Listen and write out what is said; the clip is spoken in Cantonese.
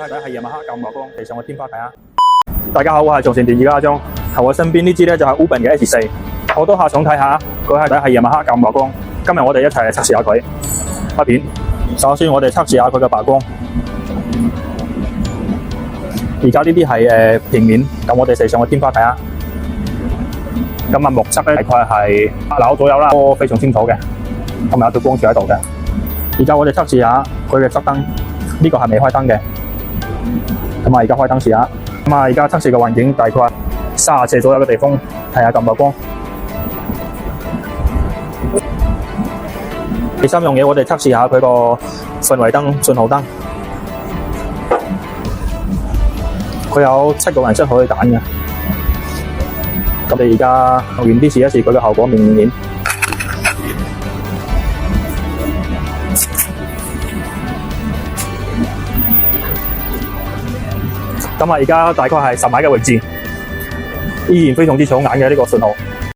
佢係夜晚黑9:00光地上嘅天花睇下。大家好，我係從前電影嘅阿張，喺我身邊呢支咧就係 Uben 嘅 S4，我都想睇下佢係夜晚黑9:00光。今日我哋一齊嚟測試下佢拍片。首先我哋測試下佢嘅白光。而家呢啲係平面，咁我哋射上個天花睇下。咁目測咧大概係8左右啦，都非常清楚嘅，同埋有條光柱喺度嘅。而家我哋測試下佢嘅側燈，呢個係未開燈嘅。咁而家開燈試下。而家測試嘅環境大概34左右嘅地方，睇下9:00光。第三樣嘢，我哋測試下佢個氛圍燈、信號燈。佢有7個顏色可以揀嘅。咁你而家用遠啲試一試佢嘅效果明唔明顯？而家大概係10米嘅位置，依然非常之搶眼嘅呢個信號。